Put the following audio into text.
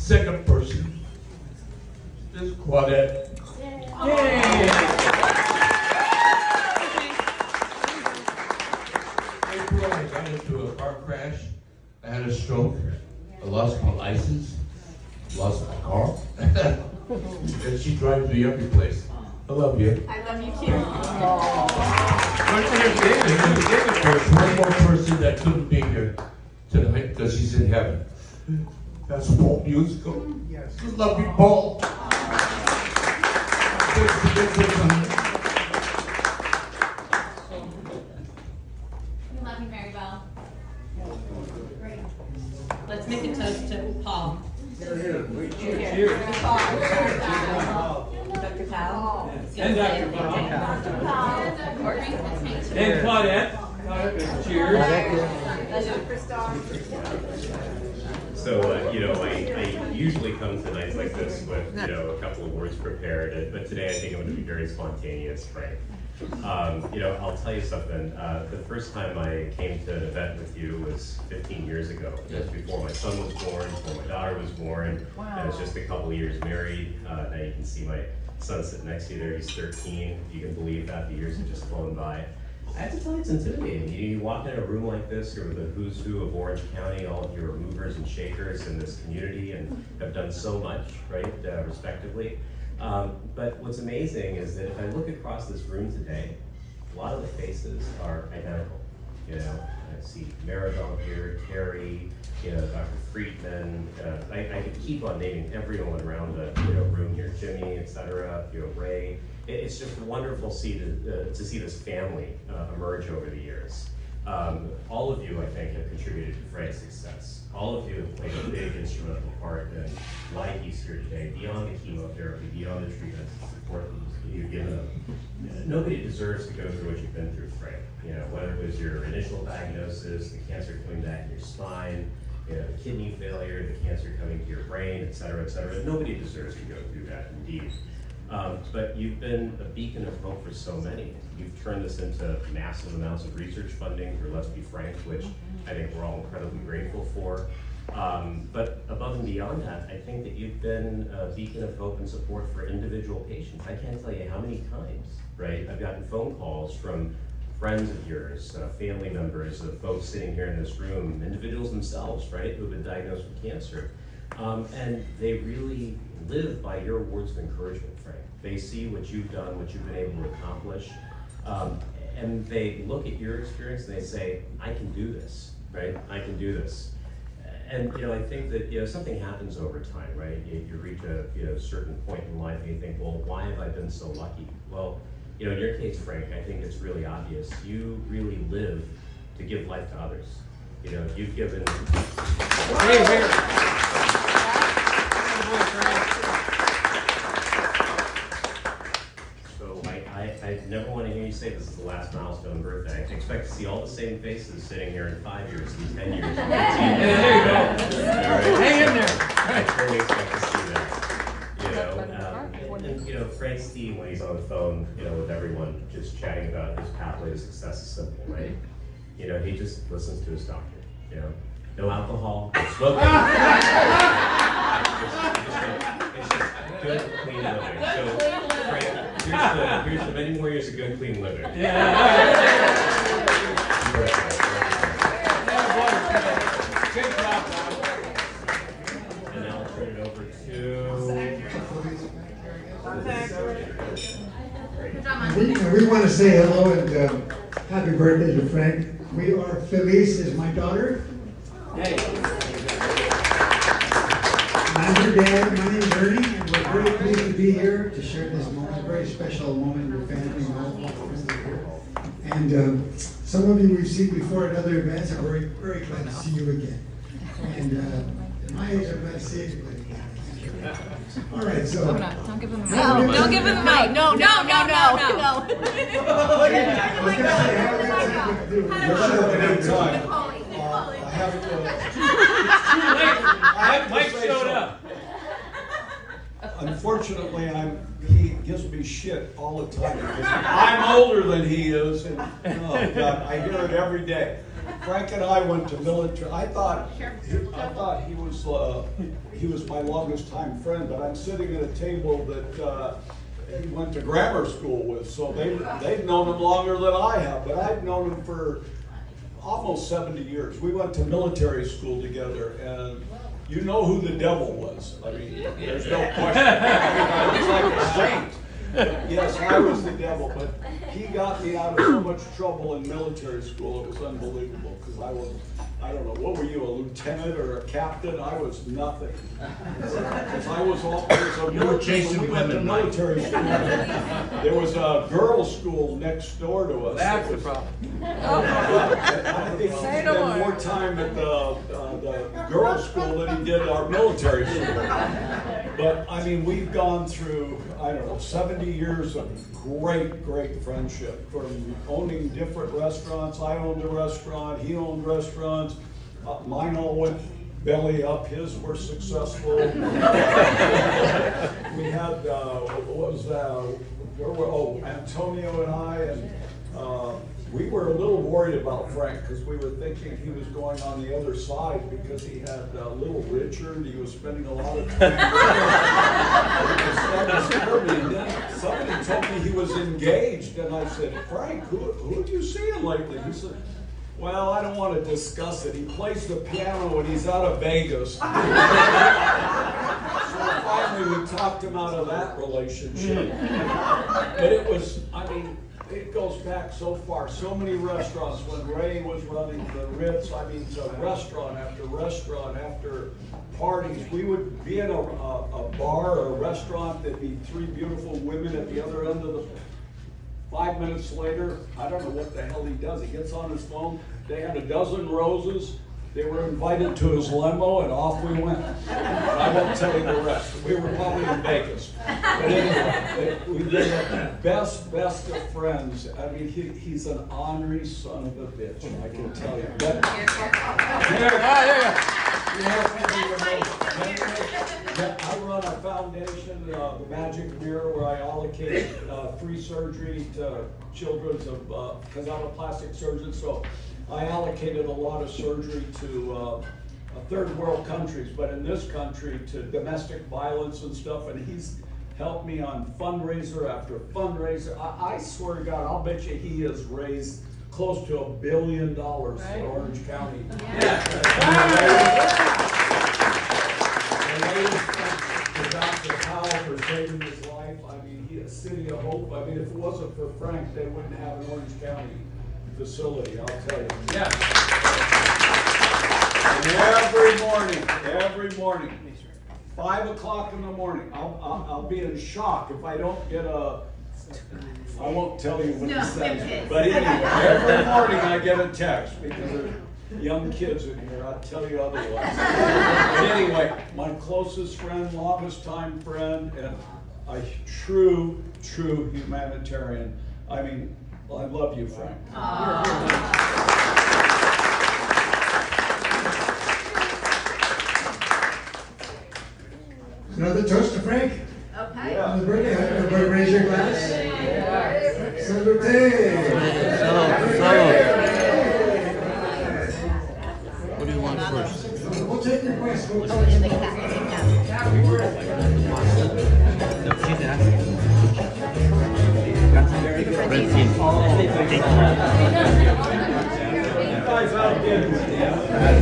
second person is Claudette. April, I got into a car crash. I had a stroke. I lost my license. Lost my car. And she drives me every place. I love you. I love you too. There's one more person that couldn't be here tonight because he's in heaven. That's Paul Musical. Yes. I love you, Paul. We love you, Maribel. Great. Let's make a toast to Paul. Cheers. Dr. Powell. And Dr. Powell. Dr. Powell. Courtney, let's make cheers. And Claudette. Cheers. So, I usually come to nights like this with, a couple of words prepared, but today I think I'm going to be very spontaneous, Frank. I'll tell you something. The first time I came to an event with you was 15 years ago. Just before my son was born, before my daughter was born. Wow. I was just a couple of years married. Now you can see my son sitting next to you there. He's 13. If you can believe that, the years have just flown by. I have to tell you, it's intimidating. You walk in a room like this, you're with the who's who of Orange County, all of your movers and shakers in this community, and have done so much, right, respectively. But what's amazing is that if I look across this room today, a lot of the faces are identical. I see Maribel here, Terry, Dr. Friedman. I could keep on naming everyone around the room here, Jimmy, etc. Ray. It's just wonderful to see this family emerge over the years. All of you, I think, have contributed to Frank's success. All of you have played a big instrumental part in why he's here today, beyond the chemotherapy, beyond the treatments and support that you've given him. Nobody deserves to go through what you've been through, Frank. Whether it was your initial diagnosis, the cancer coming back in your spine, the kidney failure, the cancer coming to your brain, et cetera, et cetera. Nobody deserves to go through that, indeed. But you've been a beacon of hope for so many. You've turned this into massive amounts of research funding for Let's Be Frank, which I think we're all incredibly grateful for. But above and beyond that, I think that you've been a beacon of hope and support for individual patients. I can't tell you how many times, right, I've gotten phone calls from friends of yours, family members of folks sitting here in this room, individuals themselves, right, who've been diagnosed with cancer. And they really live by your words of encouragement, Frank. They see what you've done, what you've been able to accomplish, and they look at your experience and they say, I can do this, right? I can do this. And I think that something happens over time, right? You reach a certain point in life and you think, well, why have I been so lucky? Well, in your case, Frank, I think it's really obvious. You really live to give life to others. You've given. So I never want to hear you say this is the last milestone birthday. I expect to see all the same faces sitting here in 5 years, in 10 years. There you go. All right. Hang in there. I totally expect to see that. And Frank Steve, when he's on the phone, with everyone, just chatting about his pathway to success is simple, right? He just listens to his doctor. No alcohol, no smoking. It's just good, clean living. So, Frank, here's the many more years of good, clean living. Good job. And now I'll turn it over to. We want to say hello and happy birthday to Frank. We are Felice is my daughter. Hey. I'm her dad. My name's Ernie, and we're very pleased to be here to share this moment, a very special moment with your family and all friends are here. And some of you we've seen before at other events. I'm very, very glad to see you again. And at my age, I'm glad to see you again. All right, so. Don't give him the mic. No, don't give him the mic. No. Mike showed up. Unfortunately, he gives me shit all the time because I'm older than he is, and oh God, I hear it every day. Frank and I went to military, I thought he was my longest time friend, but I'm sitting at a table that, he went to grammar school with, so they've known him longer than I have, but I've known him for almost 70 years. We went to military school together, and you know who the devil was. I mean, there's no question. I was like a saint. Yes, I was the devil, but he got me out of so much trouble in military school. It was unbelievable, because I don't know, what were you, a lieutenant or a captain? I was nothing. Because I was You were chasing when we went to women, Mike. military school. There was a girls' school next door to us. That's It the was- problem. I think he spent more time at the girls' school than he did our military school. But, I mean, we've gone through, I don't know, 70 years of great, great friendship. From owning different restaurants, I owned a restaurant, he owned restaurants. Mine all went belly up, his were successful. We had, what was that? Antonio and I, and we were a little worried about Frank, because we were thinking he was going on the other side, because he had little Richard, he was spending a lot of time. That disturbed me. And then somebody told me he was engaged, and I said, Frank, who have you seen lately? He said, well, I don't want to discuss it. He plays the piano when he's out of Vegas. So finally we talked him out of that relationship. But it was, I mean, it goes back so far, so many restaurants. When Ray was running the Ritz, I mean, to restaurant after parties. We would be in a bar or a restaurant, there'd be three beautiful women at the other end of the 5 minutes later, I don't know what the hell he does. He gets on his phone. They had a dozen roses. They were invited to his limo, and off we went. And I won't tell you the rest. We were probably in Vegas. But anyway, we were the best of friends. I mean, he's an ornery son of a bitch, I can tell you. But, I run a foundation, the Magic Mirror, where I allocate free surgery to children because I'm a plastic surgeon, so I allocated a lot of surgery to third world countries, but in this country to domestic violence and stuff, and he's helped me on fundraiser after fundraiser. I swear to God, I'll bet you he has raised close to $1 billion for Orange County. To Dr. Powell for saving his life. I mean, he a city of hope. I mean, if it wasn't for Frank, they wouldn't have an Orange County facility, I'll tell you. Yeah. And every morning, 5 o'clock in the morning, I'll be in shock if I don't get I won't tell you what he says. But anyway, every morning I get a text because there's young kids in here, I'll tell you otherwise. But anyway, my closest friend, longest time friend, and a true humanitarian. I mean, I love you, Frank. Another toast to Frank. Okay. On the birthday, everybody raise your glass. Salute. What do you want first? We'll take your questions. Oh, and the cat. You guys outdid me, Dan.